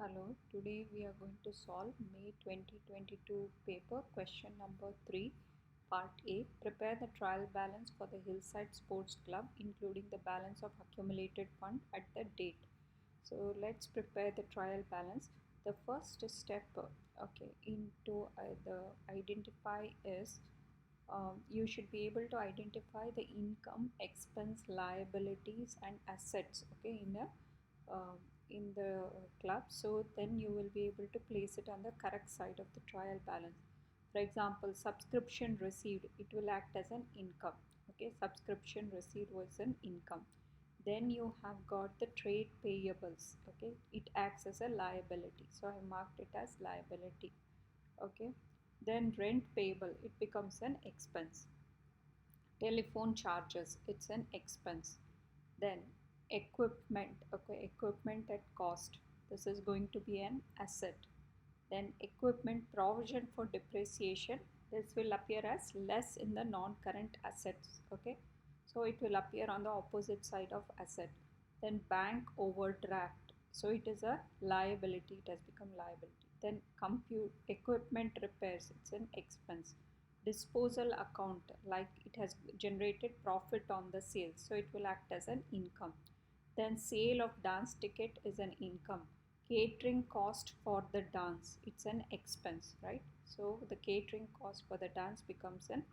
Hello, today we are going to solve May 2022 paper question number 3, part A. Prepare the trial balance for the Hillside Sports Club including the balance of accumulated fund at the date. So let's prepare the trial balance. The first step into the identify is you should be able to identify the income, expense, liabilities and assets uh, in the club. So then you will be able to place it on the correct side of the trial balance. For example, subscription received, it will act as an income. Okay, subscription received was an income. Then you have got the trade payables. Okay, it acts as a liability, so I marked it as liability. Okay, then rent payable, it becomes an expense. Telephone charges, it's an expense. Then equipment, okay, equipment at cost, this is going to be an asset. Then equipment provision for depreciation, this will appear as less in the non-current assets. Okay, so it will appear on the opposite side of asset. Then bank overdraft, so it is a liability, it has become liability. Then compute equipment repairs, it's an expense. Disposal account, like it has generated profit on the sale, so it will act as an income. Then sale of dance ticket is an income. Catering cost for the dance, it's an expense, right? So the catering cost for the dance becomes an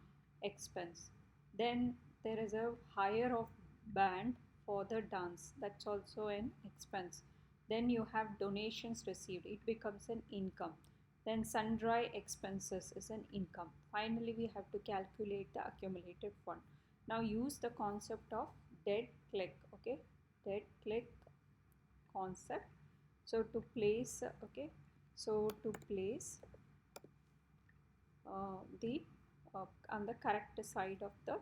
expense. Then there is a hire of band for the dance, that's also an expense. Then you have donations received, it becomes an income. Then sundry expenses is an income. Finally we have to calculate the accumulated fund. Now use the concept of dead click. Okay, dead click concept. So to place the on the correct side of the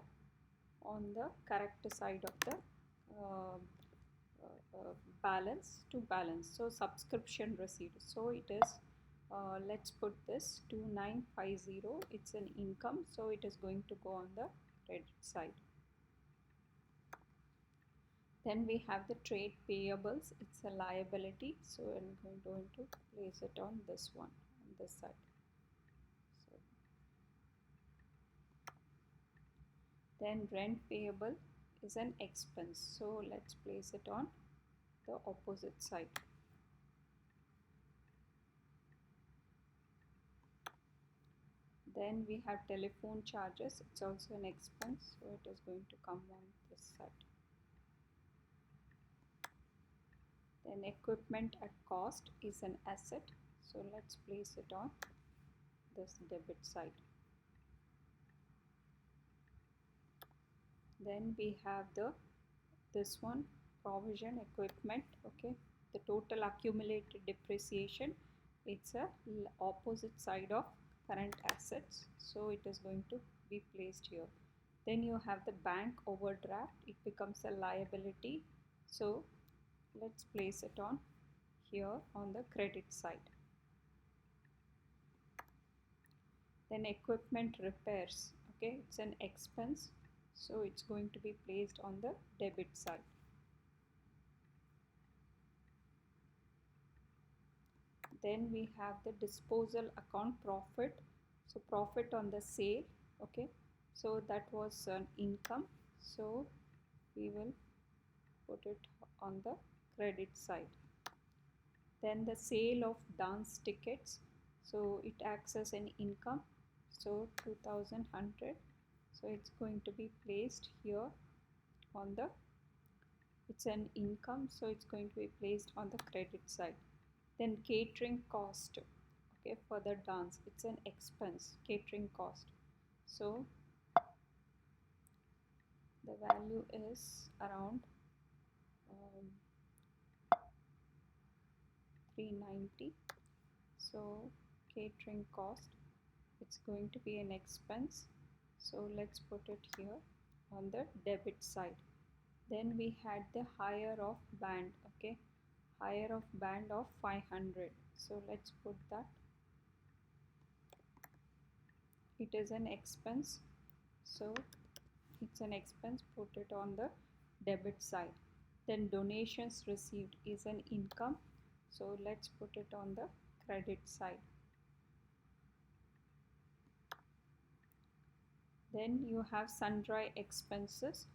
uh, balance, to balance, so subscription receipt, so it is let's put this 2950, it's an income, so it is going to go on the credit side. Then we have the trade payables, it's a liability, so I'm going to place it on this one, on this side. So then rent payable is an expense, so let's place it on the opposite side. Then we have telephone charges, it's also an expense, so it is going to come on this side. Then equipment at cost is an asset, so let's place it on this debit side. Then we have this one, provision equipment. Okay, the total accumulated depreciation, it's a opposite side of current assets, so it is going to be placed here. Then you have the bank overdraft, it becomes a liability, so let's place it on here on the credit side. Then equipment repairs, okay, it's an expense, so it's going to be placed on the debit side. Then we have the disposal account profit, so profit on the sale. Okay, so that was an income, so we will put it on the credit side. Then the sale of dance tickets, so it acts as an income, so 2100, so it's going to be placed here on the, it's an income, so it's going to be placed on the credit side. Then catering cost, okay, for the dance, it's an expense, catering cost, so the value is around 390, so catering cost, it's going to be an expense, so let's put it here on the debit side. Then we had the hire of band, okay, hire of band of 500, so let's put that, it is an expense, so it's an expense, put it on the debit side. Then donations received is an income, So let's put it on the credit side. Then you have sundry expenses.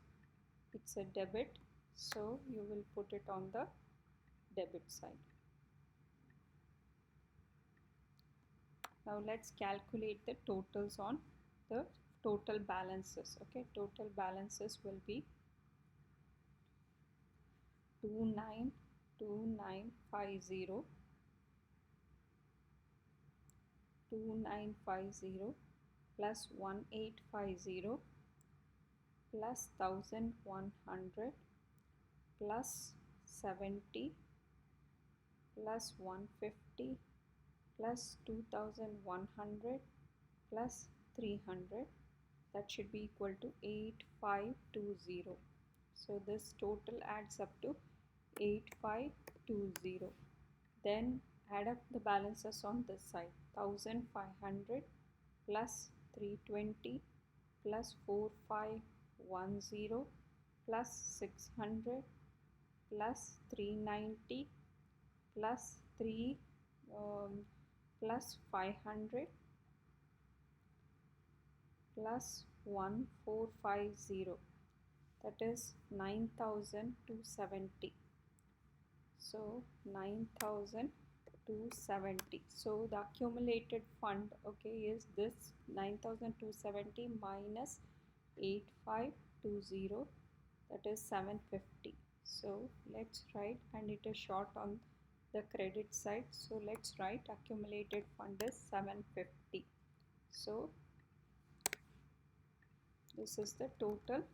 It's a debit, so you will put it on the debit side. Now let's calculate the totals on the total balances. Okay, total balances will be 292950 2950 plus 1850 plus 1100 plus 70 plus 150 plus 2100 plus 300, that should be equal to 8520. So this total adds up to 8520. Then add up the balances on this side. 1500 plus 320 plus 4510 plus 600 plus 390 plus 3 plus 500 plus 1450, that is 9270. So 9270. So the accumulated fund, okay, is this 9270 minus 8520, that is 750. So let's write, and it is short on the credit side, so let's write accumulated fund is 750. So this is the total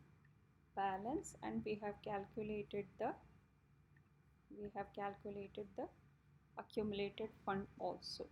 balance, and we have calculated the accumulated fund also.